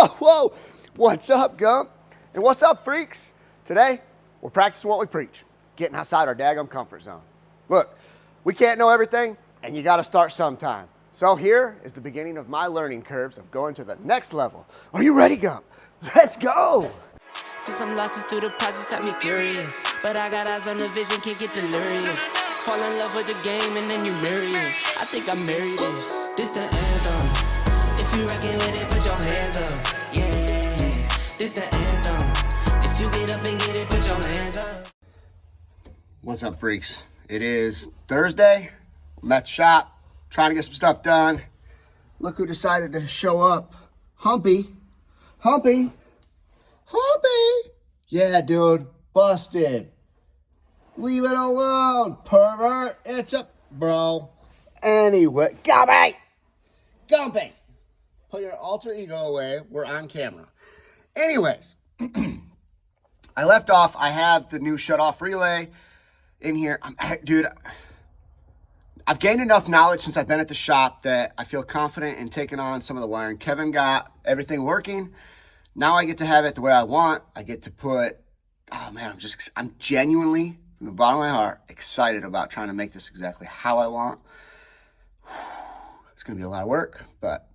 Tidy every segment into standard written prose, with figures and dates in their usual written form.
whoa. What's up, Gump? And what's up, freaks? Today, we're practicing what we preach, getting outside our daggum comfort zone. Look, we can't know everything, and you gotta start sometime. So here is the beginning of my learning curves of going to the next level. Are you ready, Gump? Let's go! To some losses through the process had me furious, but I got eyes on the vision, can't get delirious. Fall in love with the game and then you marry it. I think I married it. This the anthem. If you rockin' with it, put your hands up. Yeah, this the anthem. If you get up and get it, put your hands up. What's up, freaks? It is Thursday. I'm at the shop, trying to get some stuff done. Look who decided to show up. Humpy. Humpy. Humpy. Yeah, dude. Busted. Leave it alone, pervert. It's up, bro. Anyway, Gumpy. Gumpy. Put your alter ego away. We're on camera. Anyways, I left off. I have the new shut-off relay in here. Dude, I've gained enough knowledge since I've been at the shop that I feel confident in taking on some of the wiring. Kevin got everything working. Now I get to have it the way I want. I get to put, oh man, I'm genuinely, from the bottom of my heart, excited about trying to make this exactly how I want. It's going to be a lot of work, but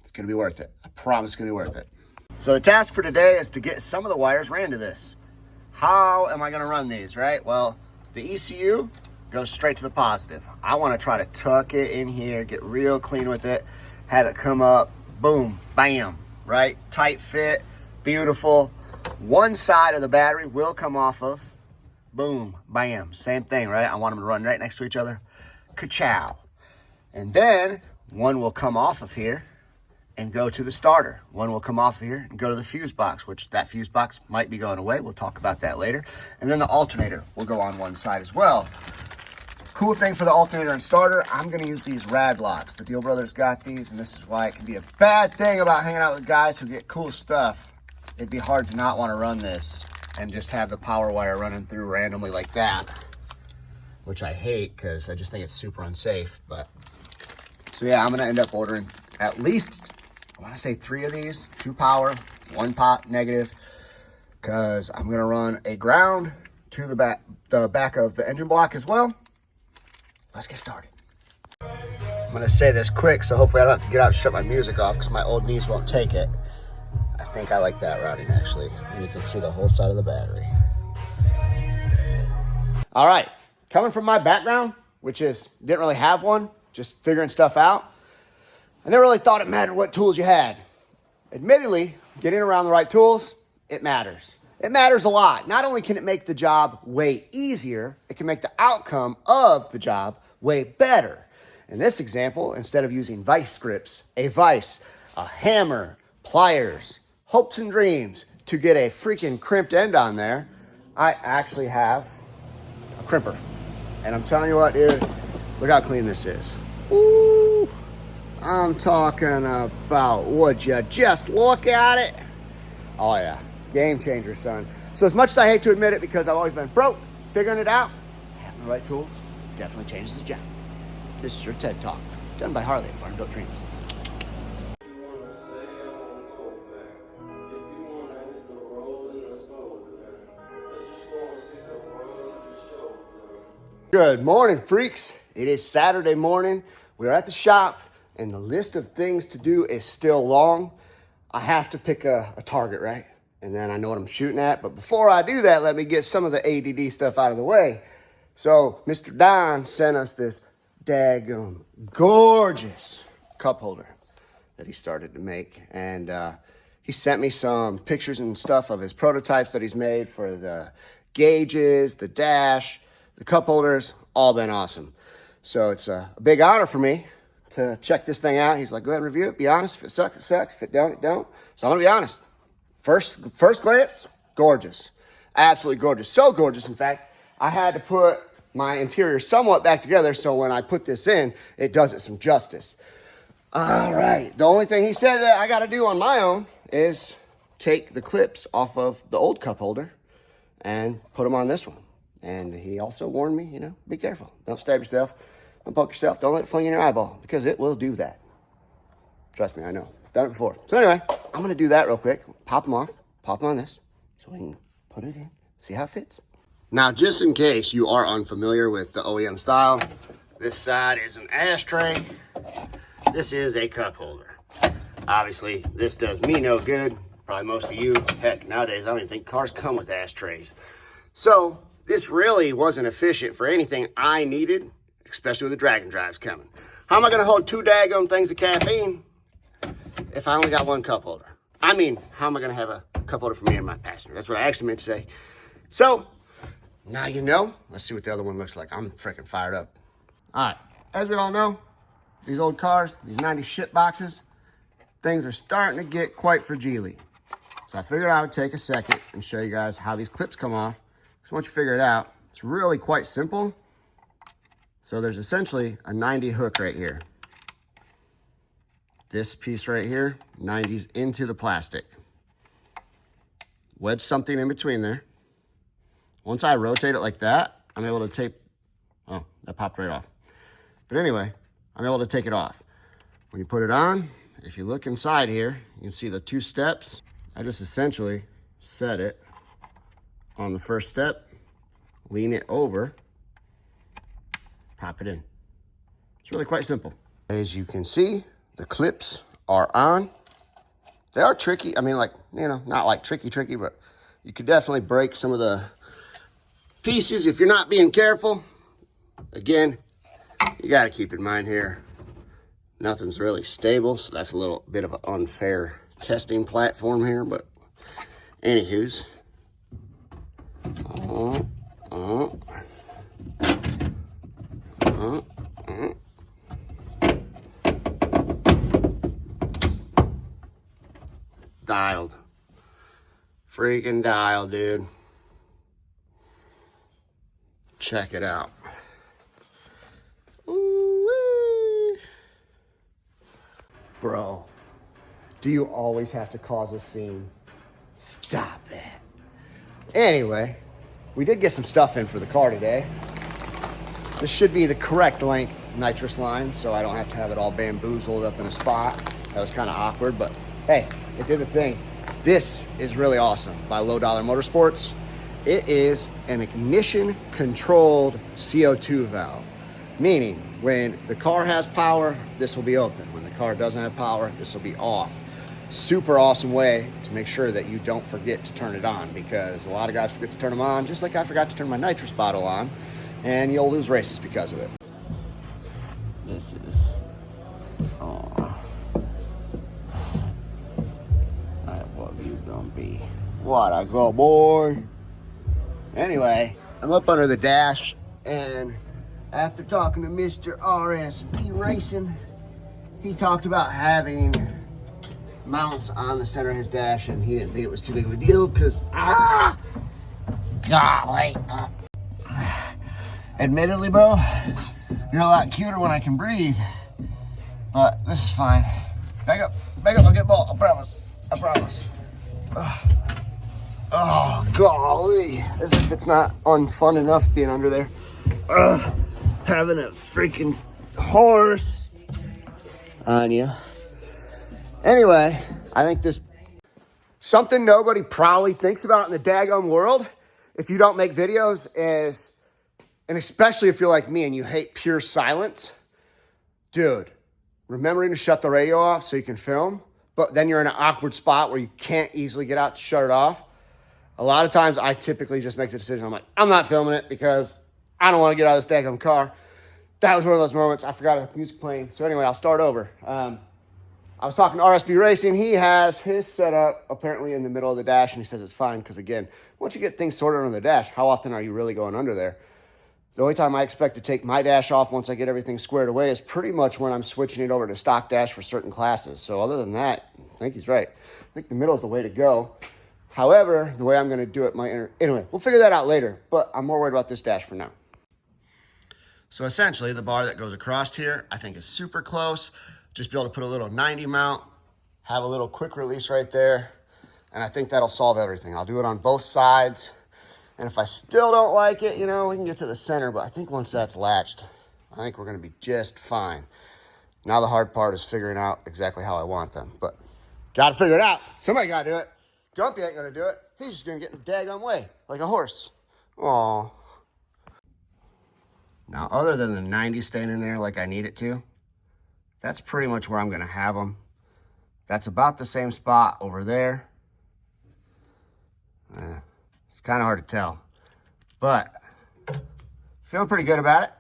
it's going to be worth it. I promise it's going to be worth it. So the task for today is to get some of the wires ran to this. How am I going to run these, right? Well, the ECU goes straight to the positive. I want to try to tuck it in here, get real clean with it, have it come up, boom, bam, right? Tight fit, beautiful. One side of the battery will come off of, boom, bam, same thing, right? I want them to run right next to each other. Ka-chow. And then one will come off of here and go to the starter. One will come off of here and go to the fuse box, which that fuse box might be going away. We'll talk about that later. And then the alternator will go on one side as well. Cool thing for the alternator and starter, I'm gonna use these rad locks. The Deal Brothers got these, and this is why it can be a bad thing about hanging out with guys who get cool stuff. It'd be hard to not wanna run this and just have the power wire running through randomly like that, which I hate because I just think it's super unsafe. But so yeah, I'm gonna end up ordering at least, I wanna say 3 of these, 2 power, 1 pot negative, because I'm gonna run a ground to the back of the engine block as well. Let's get started. I'm gonna say this quick, so hopefully I don't have to get out and shut my music off because my old knees won't take it. I think I like that routing actually, and you can see the whole side of the battery. All right, coming from my background, which is didn't really have one, just figuring stuff out, I never really thought it mattered what tools you had. Admittedly, getting around the right tools, it matters. It matters a lot. Not only can it make the job way easier, it can make the outcome of the job way better. In this example, instead of using vice grips, a vise, a hammer, pliers, hopes and dreams to get a freaking crimped end on there, I actually have a crimper. And I'm telling you what, dude, look how clean this is. Ooh, I'm talking about, would you just look at it? Oh yeah, game changer, son. So as much as I hate to admit it because I've always been broke, figuring it out, having the right tools definitely changes the job. This is your TED Talk, done by Harley and Barn Built Dreams. Good morning, freaks. It is Saturday morning. We're at the shop, and the list of things to do is still long. I have to pick a target, right? And then I know what I'm shooting at. But before I do that, let me get some of the ADD stuff out of the way. So Mr. Don sent us this daggum gorgeous cup holder that he started to make. And he sent me some pictures and stuff of his prototypes that he's made for the gauges, the dash, the cup holders, all been awesome. So it's a big honor for me to check this thing out. He's like, go ahead and review it. Be honest. If it sucks, it sucks. If it don't, it don't. So I'm going to be honest. First glance, gorgeous. Absolutely gorgeous. So gorgeous, in fact, I had to put my interior somewhat back together so when I put this in, it does it some justice. All right. The only thing he said that I got to do on my own is take the clips off of the old cup holder and put them on this one. And he also warned me, be careful. Don't stab yourself. Don't poke yourself. Don't let it fling in your eyeball because it will do that. Trust me, I know. Done it before. So anyway, I'm gonna do that real quick. Pop them off, pop them on this, so we can put it in, see how it fits. Now, just in case you are unfamiliar with the OEM style, this side is an ashtray. This is a cup holder. Obviously, this does me no good. Probably most of you, heck, nowadays, I don't even think cars come with ashtrays. So this really wasn't efficient for anything I needed, especially with the drag and drives coming. How am I gonna hold 2 daggone things of caffeine if I only got 1 cup holder? I mean, how am I gonna have a cup holder for me and my passenger? That's what I actually meant to say. So, now you know. Let's see what the other one looks like. I'm freaking fired up. All right, as we all know, these old cars, these 90s shit boxes, things are starting to get quite fragile. So I figured I would take a second and show you guys how these clips come off. Because once you figure it out, it's really quite simple. So there's essentially a 90 hook right here. This piece right here, 90s into the plastic. Wedge something in between there. Once I rotate it like that, I'm able to tape, oh, that popped right off. But anyway, I'm able to take it off. When you put it on, if you look inside here, you can see the 2 steps. I just essentially set it on the first step, lean it over, pop it in. It's really quite simple. As you can see, the clips are on. They are tricky. I mean, like, you know, not like tricky, but you could definitely break some of the pieces if you're not being careful. Again, you got to keep in mind here, nothing's really stable, so that's a little bit of an unfair testing platform here, but anywho's. Dialed. Freaking dialed, dude. Check it out. Ooh-wee. Bro, do you always have to cause a scene? Stop it. Anyway, we did get some stuff in for the car today. This should be the correct length nitrous line, so I don't have to have it all bamboozled up in a spot. That was kind of awkward, but hey, it did the thing. This is really awesome by Low Dollar Motorsports. It is an ignition controlled CO2 valve, meaning when the car has power, this will be open. When the car doesn't have power, this will be off. Super awesome way to make sure that you don't forget to turn it on, because a lot of guys forget to turn them on, just like I forgot to turn my nitrous bottle on, and you'll lose races because of it. This is, oh, what you gonna be? What a good boy. Anyway, I'm up under the dash, and after talking to Mr. RSB Racing, he talked about having mounts on the center of his dash, and he didn't think it was too big of a deal because, golly. Admittedly, bro, you're a lot cuter when I can breathe, but this is fine. Back up, I'll get ball, I promise. Oh, golly, as if it's not unfun enough being under there. Having a freaking horse on you. Anyway, I think this, something nobody probably thinks about in the daggone world, if you don't make videos, is, and especially if you're like me and you hate pure silence, dude, remembering to shut the radio off so you can film, but then you're in an awkward spot where you can't easily get out to shut it off. A lot of times I typically just make the decision, I'm like, I'm not filming it because I don't want to get out of this daggone car. That was one of those moments. I forgot the music playing. So anyway, I'll start over. I was talking to RSB Racing. He has his setup apparently in the middle of the dash, and he says it's fine because, again, once you get things sorted on the dash, how often are you really going under there? The only time I expect to take my dash off once I get everything squared away is pretty much when I'm switching it over to stock dash for certain classes. So other than that, I think he's right. I think the middle is the way to go. However, the way I'm going to do it might... Anyway, we'll figure that out later, but I'm more worried about this dash for now. So essentially, the bar that goes across here, I think is super close. Just be able to put a little 90 mount, have a little quick release right there, and I think that'll solve everything. I'll do it on both sides, and if I still don't like it, you know, we can get to the center, but I think once that's latched, I think we're going to be just fine. Now the hard part is figuring out exactly how I want them, but Got to figure it out. Somebody got to do it. Grumpy ain't going to do it. He's just going to get in the daggone way, like a horse. Aw. Now, other than the 90 staying in there like I need it to, that's pretty much where I'm going to have them. That's about the same spot over there. It's kind of hard to tell, but feeling pretty good about it.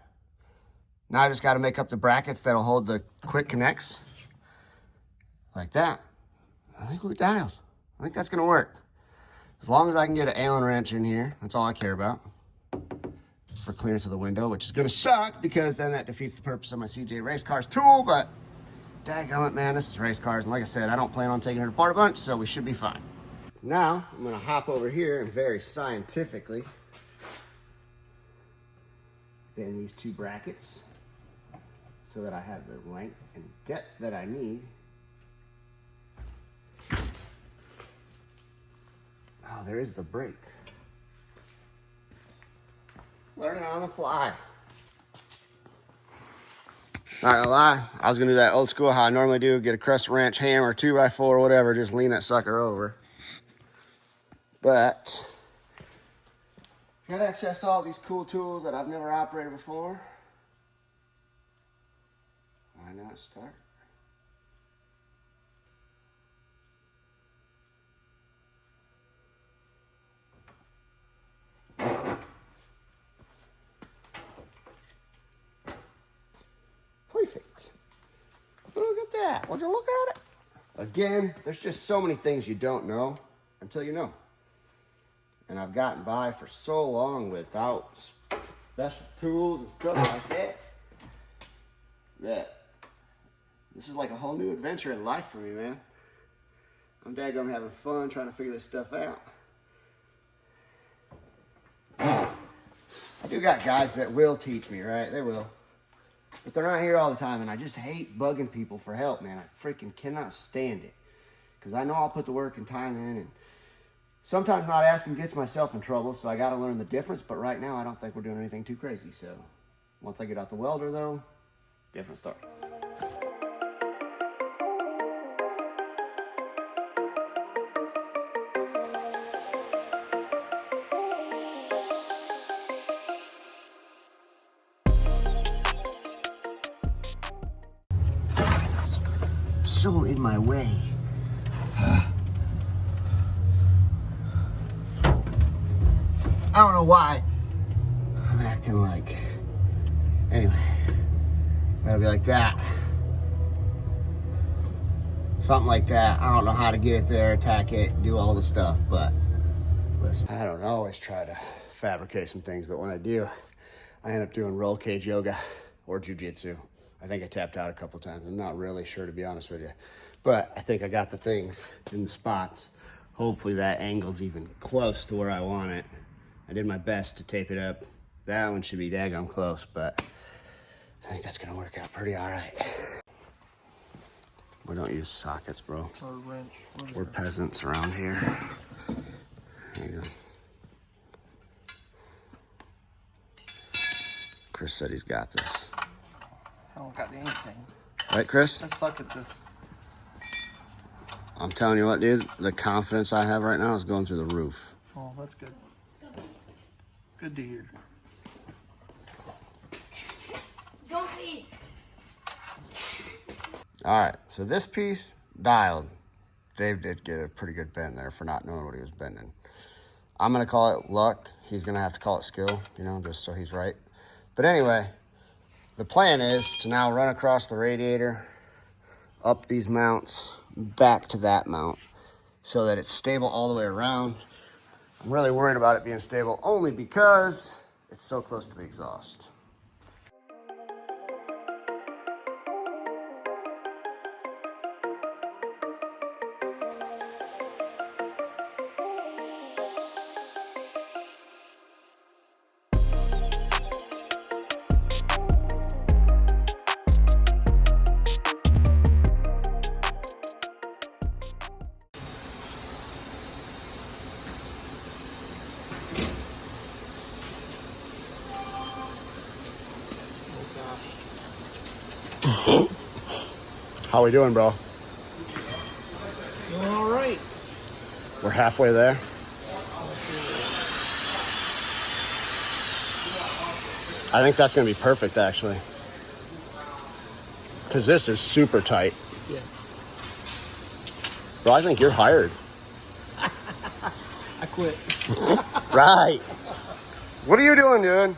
Now I just got to make up the brackets that'll hold the quick connects like that. I think we're dialed. I think that's going to work. As long as I can get an Allen wrench in here, that's all I care about for clearance of the window, which is going to suck because then that defeats the purpose of my CJ Race Cars tool, but daggone it, man, this is race cars, and like I said, I don't plan on taking it apart a bunch, so we should be fine. Now, I'm gonna hop over here and very scientifically bend these two brackets so that I have the length and depth that I need. Oh, there is the brake. Learning on the fly. Not gonna lie, I was gonna do that old school how I normally do, get a crescent wrench, hammer, 2x4, whatever, just lean that sucker over. But, got access to all these cool tools that I've never operated before. Why not start? Perfect. Look at that. Would you look at it? Again, there's just so many things you don't know until you know. And I've gotten by for so long without special tools and stuff like that, that this is like a whole new adventure in life for me, man. I'm daggone having fun trying to figure this stuff out. I do got guys that will teach me, right? They will. But they're not here all the time, and I just hate bugging people for help, man. I freaking cannot stand it. Because I know I'll put the work and time in, and sometimes not asking gets myself in trouble, so I got to learn the difference. But right now, I don't think we're doing anything too crazy. So once I get out the welder, though, different story. So in my way. I don't know why I'm acting like. Anyway, that'll be like that. Something like that. I don't know how to get it there, attack it, do all the stuff, but listen, I don't always try to fabricate some things, but when I do, I end up doing roll cage yoga or jujitsu. I think I tapped out a couple times. I'm not really sure, to be honest with you. But I think I got the things in the spots. Hopefully that angle's even close to where I want it. I did my best to tape it up. That one should be daggone close, but I think that's gonna work out pretty all right. We don't use sockets, bro. Or a wrench. We're peasants around here. There you go. Chris said he's got this. I don't got anything. Right, Chris? I suck at this. I'm telling you what, dude, the confidence I have right now is going through the roof. Oh, that's good. Good to hear. Don't eat. All right, so this piece, dialed. Dave did get a pretty good bend there for not knowing what he was bending. I'm going to call it luck. He's going to have to call it skill, you know, just so he's right. But anyway, the plan is to now run across the radiator, up these mounts, back to that mount, so that it's stable all the way around. I'm really worried about it being stable only because it's so close to the exhaust. How we doing, bro? We're halfway there. I think that's gonna be perfect, actually. Because this is super tight. Yeah. Bro, I think you're hired. I quit. Right. What are you doing, dude?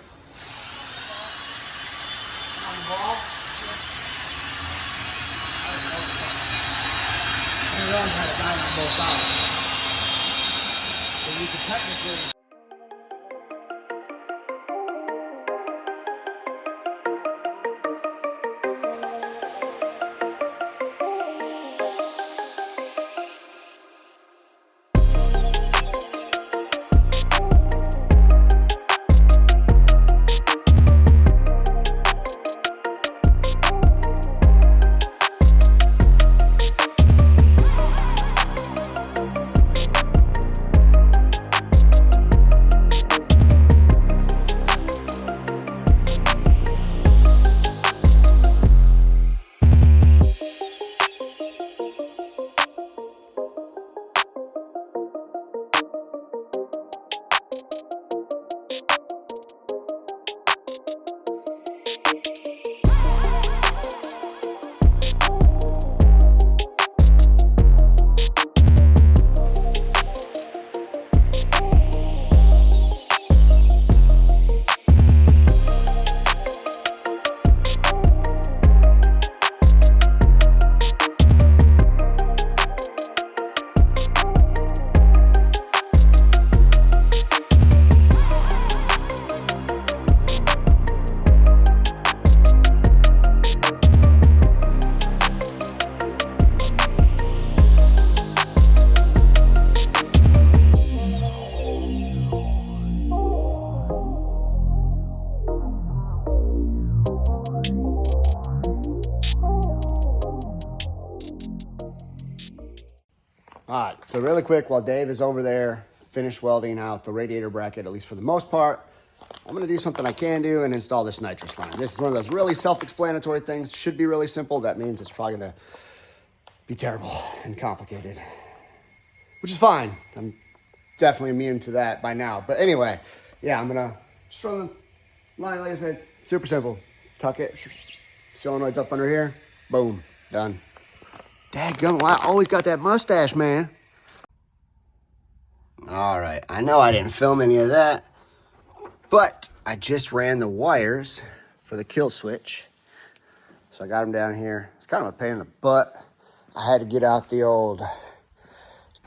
All right, so really quick, while Dave is over there, finished welding out the radiator bracket, at least for the most part, I'm gonna do something I can do and install this nitrous line. This is one of those really self-explanatory things. Should be really simple. That means it's probably gonna be terrible and complicated, which is fine. I'm definitely immune to that by now. But anyway, yeah, I'm gonna just run the line, like I said, super simple. Tuck it, solenoid's up under here, boom, done. Dadgum, I always got that mustache, man. All right, I know I didn't film any of that, but I just ran the wires for the kill switch. So I got them down here. It's kind of a pain in the butt. I had to get out the old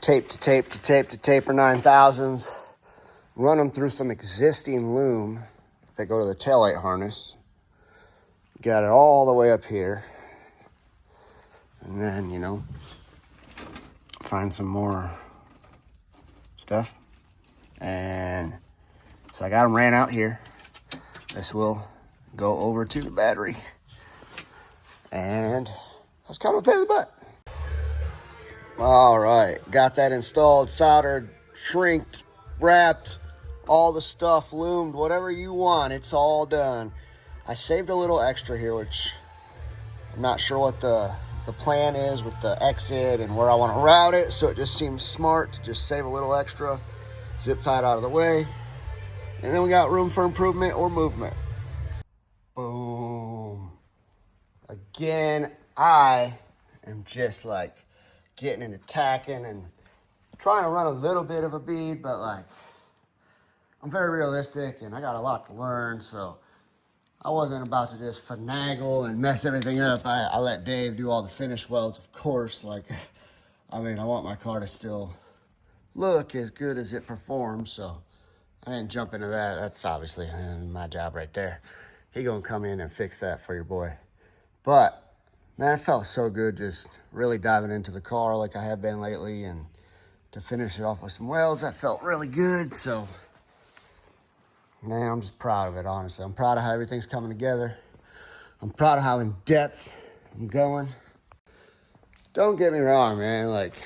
tape to taper 9000s, run them through some existing loom that go to the taillight harness. Got it all the way up here. And then, you know, find some more stuff. And so I got them ran out here. This will go over to the battery. And that's kind of a pain in the butt. All right, got that installed, soldered, shrinked, wrapped, all the stuff loomed, whatever you want, it's all done. I saved a little extra here, which I'm not sure what the plan is with the exit and where I want to route it, so it just seems smart to just save a little extra, zip tie it out of the way, and then we got room for improvement or movement. Boom. Again, I am just like getting and attacking and trying to run a little bit of a bead, but like I'm very realistic and I got a lot to learn, so I wasn't about to just finagle and mess everything up. I let Dave do all the finish welds, of course. Like, I mean, I want my car to still look as good as it performs, so I didn't jump into that. That's obviously my job right there. He gonna come in and fix that for your boy. But, man, it felt so good just really diving into the car like I have been lately, and to finish it off with some welds, that felt really good, so man, I'm just proud of it, honestly. I'm proud of how everything's coming together. I'm proud of how in depth I'm going. Don't get me wrong, man. Like,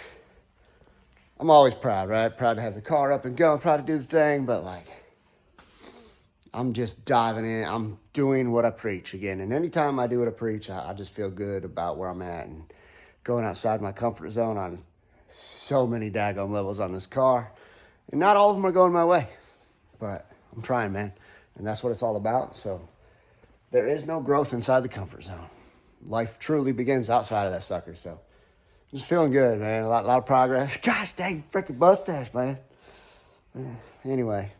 I'm always proud, right? Proud to have the car up and going, proud to do the thing, but like, I'm just diving in. I'm doing what I preach again. And anytime I do what I preach, I just feel good about where I'm at and going outside my comfort zone on so many daggone levels on this car. And not all of them are going my way. But I'm trying, man. And that's what it's all about. So there is no growth inside the comfort zone. Life truly begins outside of that sucker. So just feeling good, man. A lot of progress. Gosh dang freaking mustache, man. Anyway,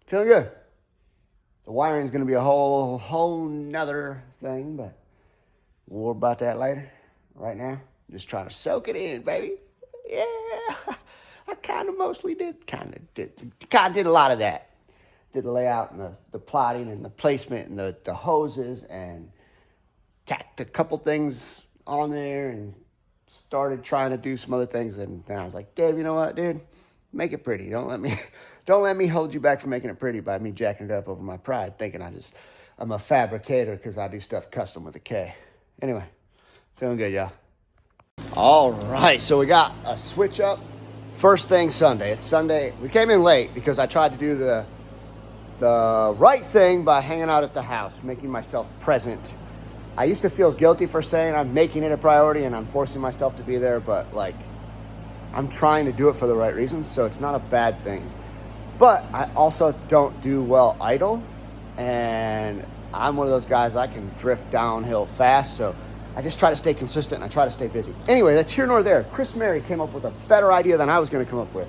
feeling good. The wiring is going to be a whole nother thing, but more about that later. Right now, just trying to soak it in, baby. Yeah, I kind of did a lot of that. Did the layout and the plotting and the placement and the hoses, and tacked a couple things on there and started trying to do some other things. And then I was like, Dave, you know what, dude? Make it pretty. Don't let me hold you back from making it pretty by me jacking it up over my pride, thinking I'm a fabricator because I do stuff custom with a K. Anyway, feeling good, y'all. All right, so we got a switch up first thing Sunday. It's Sunday. We came in late because I tried to do the right thing by hanging out at the house, making myself present. I used to feel guilty for saying I'm making it a priority and I'm forcing myself to be there, but like, I'm trying to do it for the right reasons, so it's not a bad thing. But I also don't do well idle, and I'm one of those guys, I can drift downhill fast, so I just try to stay consistent and I try to stay busy. Anyway, that's here nor there. Chris Mary came up with a better idea than I was going to come up with,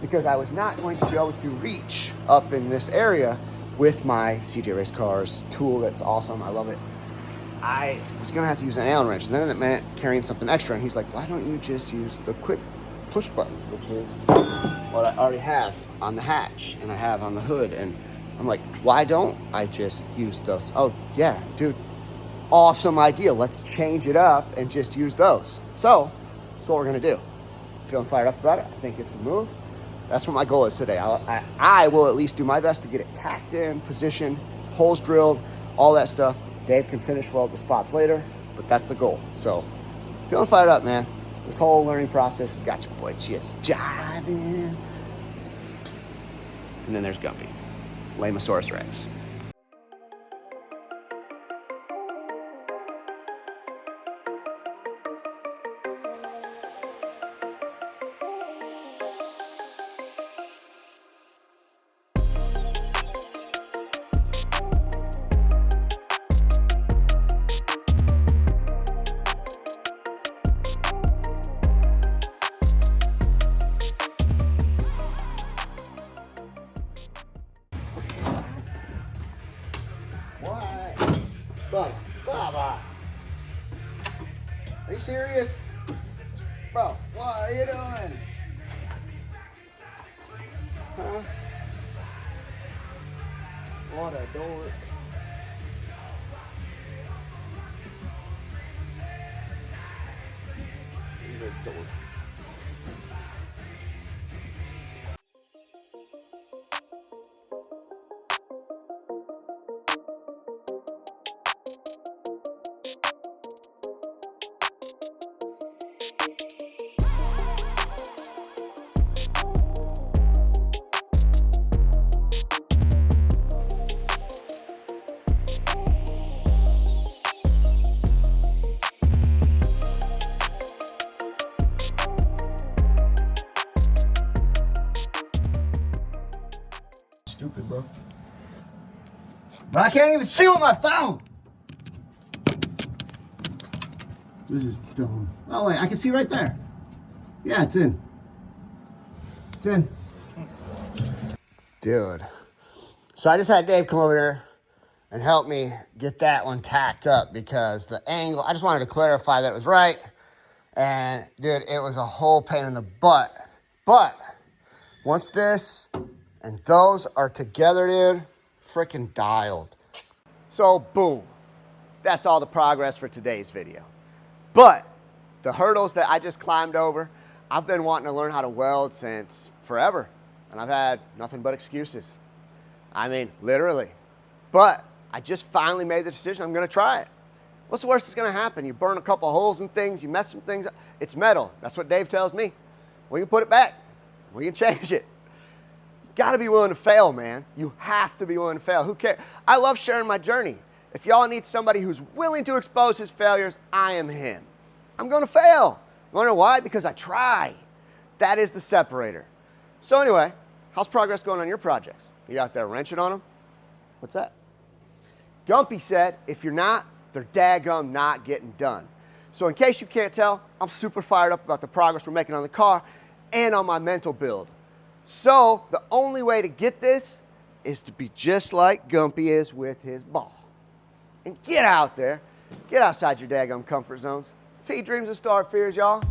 because I was not going to be able to reach up in this area with my CJ Race Cars tool. That's awesome. I love it. I was going to have to use an Allen wrench, and then it meant carrying something extra, and he's like, why don't you just use the quick push buttons, which is what I already have on the hatch and I have on the hood. And I'm like, why don't I just use those? Oh yeah, dude, awesome idea. Let's change it up and just use those. So that's what we're gonna do. Feeling fired up about it. I think it's the move. That's what my goal is today. I will at least do my best to get it tacked in, positioned, holes drilled, all that stuff. Dave can finish weld the spots later, but that's the goal. So feeling fired up, man. This whole learning process has got your boy just jiving. And then there's Gumpy, Lamosaurus Rex. Bro, Baba. Are you serious? Bro, what are you doing? Huh? What a dork. You're a dork. Stupid, bro. But I can't even see with my phone. This is dumb. Oh wait, I can see right there. Yeah, it's in. It's in. Dude. So I just had Dave come over here and help me get that one tacked up, because the angle, I just wanted to clarify that it was right. And dude, it was a whole pain in the butt. But once this and those are together, dude, freaking dialed. So boom, that's all the progress for today's video. But the hurdles that I just climbed over, I've been wanting to learn how to weld since forever. And I've had nothing but excuses. I mean, literally. But I just finally made the decision, I'm gonna try it. What's the worst that's gonna happen? You burn a couple holes in things, you mess some things up. It's metal, that's what Dave tells me. We can put it back, we can change it. Got to be willing to fail, man. You have to be willing to fail. Who cares? I love sharing my journey. If y'all need somebody who's willing to expose his failures, I am him. I'm going to fail. wanna know why? Because I try. That is the separator. So anyway, how's progress going on your projects? You out there wrenching on them? What's that? Gumpy said, if you're not, they're daggum not getting done. So in case you can't tell, I'm super fired up about the progress we're making on the car and on my mental build. So the only way to get this is to be just like Gumpy is with his ball. And get out there. Get outside your daggum comfort zones. Feed dreams and start fears, y'all.